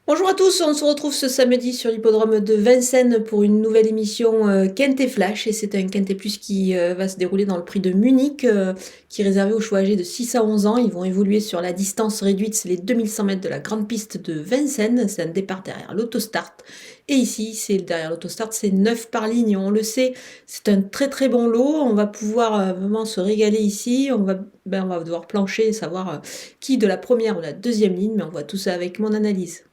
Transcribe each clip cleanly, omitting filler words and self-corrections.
Bonjour à tous, on se retrouve ce samedi sur l'hippodrome de Vincennes pour une nouvelle émission Quintet Flash et c'est un Quintet Plus qui va se dérouler dans le prix de Munich qui est réservé aux chevaux âgés de 6 à 11 ans. Ils vont évoluer sur la distance réduite, c'est les 2100 mètres de la grande piste de Vincennes, c'est un départ derrière l'autostart et ici c'est derrière l'autostart, c'est 9 par ligne, on le sait, c'est un très très bon lot, on va pouvoir vraiment se régaler ici, on va devoir plancher et savoir qui de la première ou la deuxième ligne, mais on voit tout ça avec mon analyse.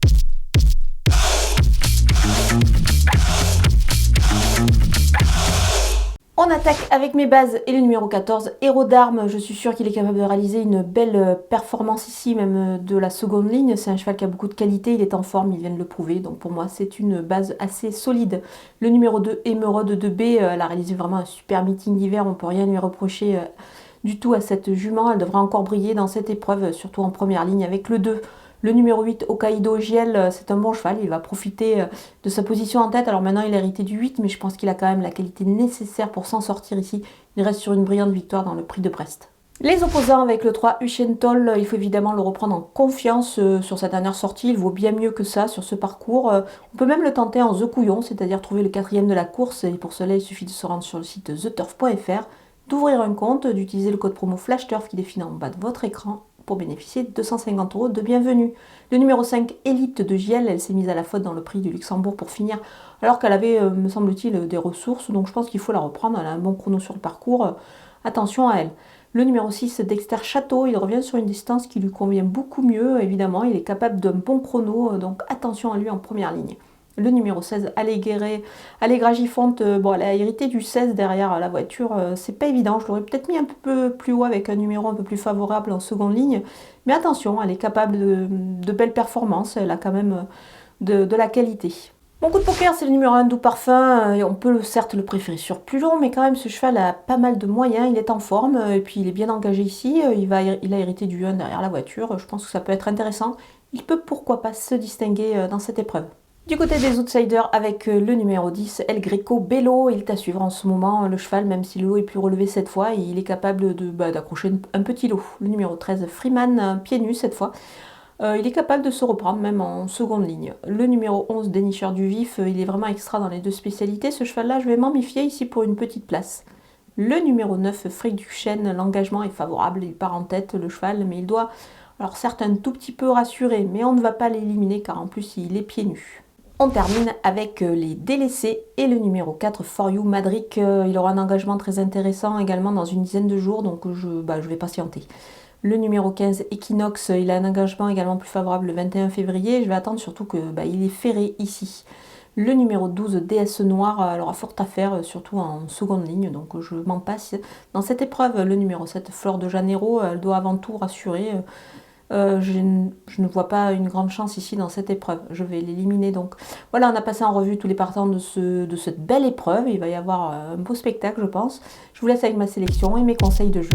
On attaque avec mes bases et le numéro 14, Héros d'Armes. Je suis sûre qu'il est capable de réaliser une belle performance ici, même de la seconde ligne. C'est un cheval qui a beaucoup de qualité, il est en forme, il vient de le prouver. Donc pour moi, c'est une base assez solide. Le numéro 2, Émeraude de B, elle a réalisé vraiment un super meeting d'hiver. On ne peut rien lui reprocher du tout à cette jument. Elle devrait encore briller dans cette épreuve, surtout en première ligne avec le 2. Le numéro 8, Hokkaido Giel, c'est un bon cheval, il va profiter de sa position en tête. Alors maintenant, il a hérité du 8, mais je pense qu'il a quand même la qualité nécessaire pour s'en sortir ici. Il reste sur une brillante victoire dans le prix de Brest. Les opposants avec le 3, Uchentol, il faut évidemment le reprendre en confiance sur sa dernière sortie. Il vaut bien mieux que ça sur ce parcours. On peut même le tenter en The Couillon, c'est-à-dire trouver le 4e de la course. Et pour cela, il suffit de se rendre sur le site theturf.fr, d'ouvrir un compte, d'utiliser le code promo FlashTurf qui défile en bas de votre écran pour bénéficier de 250 € de bienvenue. Le numéro 5, Élite de Giel, elle s'est mise à la faute dans le prix du Luxembourg pour finir, alors qu'elle avait, me semble-t-il, des ressources, donc je pense qu'il faut la reprendre, elle a un bon chrono sur le parcours, attention à elle. Le numéro 6, Dexter Château, il revient sur une distance qui lui convient beaucoup mieux, évidemment, il est capable d'un bon chrono, donc attention à lui en première ligne. Le numéro 16, Allegra Gifonte, bon, elle a hérité du 16 derrière la voiture, c'est pas évident, je l'aurais peut-être mis un peu plus haut avec un numéro un peu plus favorable en seconde ligne, mais attention, elle est capable de belles performances, elle a quand même de la qualité. Mon coup de poker, c'est le numéro 1, Doux Parfum, on peut certes le préférer sur plus long, mais quand même ce cheval a pas mal de moyens, il est en forme, et puis il est bien engagé ici, il a hérité du 1 derrière la voiture, je pense que ça peut être intéressant, il peut pourquoi pas se distinguer dans cette épreuve. Du côté des outsiders, avec le numéro 10, El Greco Bello, il est à suivre en ce moment. Le cheval, même si le lot est plus relevé cette fois, il est capable d'accrocher un petit lot. Le numéro 13, Freeman, pieds nus cette fois. Il est capable de se reprendre même en seconde ligne. Le numéro 11, Dénicheur du Vif, il est vraiment extra dans les deux spécialités. Ce cheval-là, je vais m'en méfier ici pour une petite place. Le numéro 9, Fric du Chêne, l'engagement est favorable, il part en tête le cheval, mais il doit, alors certes un tout petit peu rassurer, mais on ne va pas l'éliminer car en plus il est pieds nus. On termine avec les délaissés et le numéro 4, For You Madric. Il aura un engagement très intéressant également dans une dizaine de jours, donc je vais patienter. Le numéro 15, Equinox, il a un engagement également plus favorable le 21 février. Je vais attendre surtout qu'il est ferré ici. Le numéro 12, DS Noir, elle aura fort à faire, surtout en seconde ligne, donc je m'en passe. Dans cette épreuve, le numéro 7, Fleur de Janeiro, elle doit avant tout rassurer. Je ne vois pas une grande chance ici dans cette épreuve. Je vais l'éliminer. Donc voilà, on a passé en revue tous les partants de cette belle épreuve. Il va y avoir un beau spectacle, je pense. Je vous laisse avec ma sélection et mes conseils de jeu.